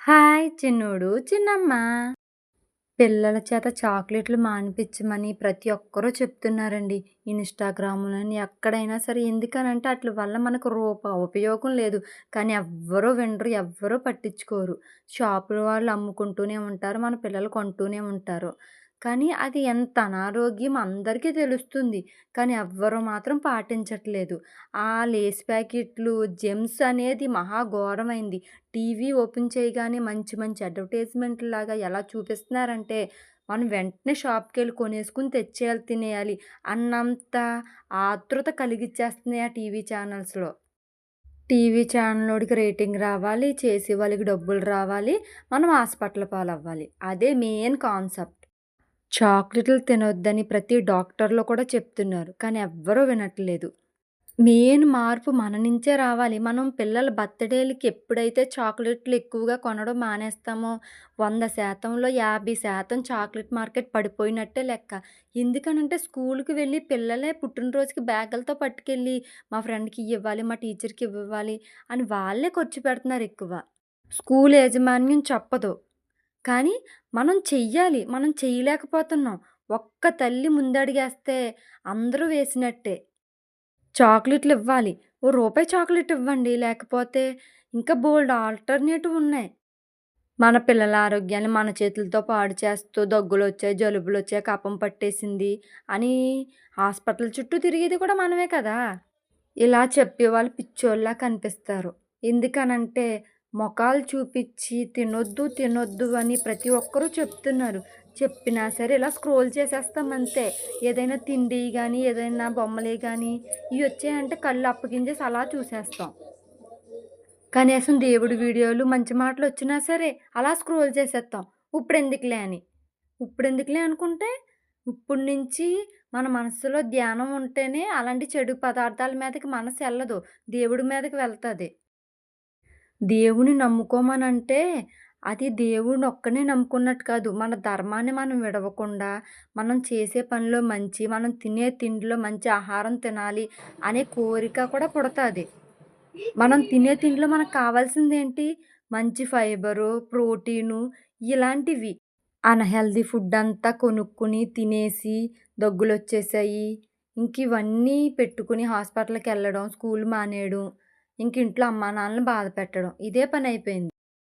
Hi చిన్నోడు, చిన్నమ్మ. పిల్లల చేత చాక్లెట్లు మానిపించమని ప్రతి ఒక్కరూ చెప్తున్నారండి. ఇన్‌స్టాగ్రామ్‌లోని ఎక్కడైనా సరే. ఎందుకనంటే ఆటిల వల్ల మనకు ఉపయోగం లేదు. కానీ ఎవ్వరూ వినరు, ఎవ్వరూ పట్టించుకోరు. షాపుల వాళ్ళు అమ్ముకుంటూనే ఉంటారు. మన పిల్లలు కొంటూనే ఉంటారు. కానీ అది ఎంత అనారోగ్యం అందరికీ తెలుస్తుంది. కానీ ఎవ్వరు మాత్రం పాటించట్లేదు. ఆ లేస్ ప్యాకెట్లు, జెమ్స్ అనేది మహా ఘోరమైంది. టీవీ ఓపెన్ చేయగానే మంచి మంచి అడ్వర్టైజ్‌మెంట్‌లాగా ఎలా చూపిస్తున్నారంటే, మనం వెంటనే షాప్‌కెళ్ళి కొనేసుకొని తెచ్చేయాలి, తినేయాలి అన్నంత ఆతృత కలిగిచ్చేస్తున్నాయి ఆ టీవీ ఛానల్స్‌లో. టీవీ ఛానలోడికి రేటింగ్ రావాలి, చేసే వాళ్ళకి డబ్బులు రావాలి, మనం హాస్పిటల్ పాలవ్వాలి. అదే మెయిన్ కాన్సెప్ట్. చాక్లెట్లు తినొద్దని ప్రతి డాక్టర్లు కూడా చెప్తున్నారు. కానీ ఎవ్వరూ వినట్లేదు. మెయిన్ మార్పు మన నుంచే రావాలి. మనం పిల్లల బర్త్‌డేలకి ఎప్పుడైతే చాక్లెట్లు ఎక్కువగా కొనడం మానేస్తామో, 100%లో 50% చాక్లెట్ మార్కెట్ పడిపోయినట్టే లెక్క. ఎందుకనంటే స్కూలుకి వెళ్ళి పిల్లలే పుట్టినరోజుకి బ్యాగులతో పట్టుకెళ్ళి మా ఫ్రెండ్‌కి ఇయ్యివ్వాలి, మా టీచర్‌కి ఇవ్వాలి అని వాళ్ళే ఖర్చు పెడుతున్నారు ఎక్కువ. స్కూల్ యాజమాన్యం చెప్పదు. కానీ మనం చెయ్యాలి. మనం చేయలేకపోతున్నాం. ఒక్క తల్లి ముందడుగేస్తే అందరూ వేసినట్టే. చాక్లెట్‌లివ్వాలి. ఓ రూపాయి చాక్లెట్ ఇవ్వండి. లేకపోతే ఇంకా బోలెడు ఆల్టర్‌నేటివ్ ఉన్నాయి. మన పిల్లల ఆరోగ్యాన్ని మన చేతులతో పాడు చేస్తూ దగ్గులొచ్చాయి, జలుబులొచ్చాయి, కఫం పట్టేసింది అని హాస్పిటల్ చుట్టూ తిరిగేది కూడా మనమే కదా! ఇలా చెప్పేవాళ్ళు పిచ్చోల్లా కనిపిస్తారు. ఎందుకనంటే మొఖాలు చూపిచ్చి తినొద్దు, తినొద్దు అని ప్రతి ఒక్కరూ చెప్తున్నారు. చెప్పినా సరే ఇలా స్క్రోల్ చేసేస్తాం అంతే. ఏదైనా తిండియి గానీ, ఏదైనా బొమ్మలయి గానీ ఇయొచ్చాయంటే కళ్ళు అప్పగించేసి అలా చూసేస్తాం. కనీసం దేవుడి వీడియోలు, మంచి మాటలొచ్చినా సరే అలా స్క్రోల్ చేసేత్తాం. ఉప్పుడెందుకులే అని. ఉప్పుడెందుకులే అనుకుంటే, ఇప్పుడు నుంచి మన మనస్సులో ధ్యానం ఉంటేనే అలాంటి చెడు పదార్థాల మీదకి మనసెళ్ళదు. దేవుడి మీదకి వెళ్తది. దేవుడిని నమ్ముకోమనంటే, అది దేవుడినొక్కడినే నమ్ముకున్నట్టు కాదు. మన ధర్మాన్ని మనం విడవకుండా, మనం చేసే పనిలో మంచి, మనం తినే తిండిలో మంచి ఆహారం తినాలి అనే కోరిక కూడా పుడతాది. మనం తినే తిండిలో మనకు కావాల్సిందేంటి? మంచి ఫైబరు, ప్రోటీను ఇలాంటివి. అన్‌హెల్తీ ఫుడ్డంతా కొనుక్కొని తినేసి దగ్గులొచ్చేసాయి. ఇంకివన్నీ పెట్టుకొని హాస్పిటల్‌కెళ్ళడం, స్కూల్ మానేయడం, ఇంకింట్లో అమ్మానాన్నలని బాధ పెట్టడం. ఇదే పనయిపోయింది.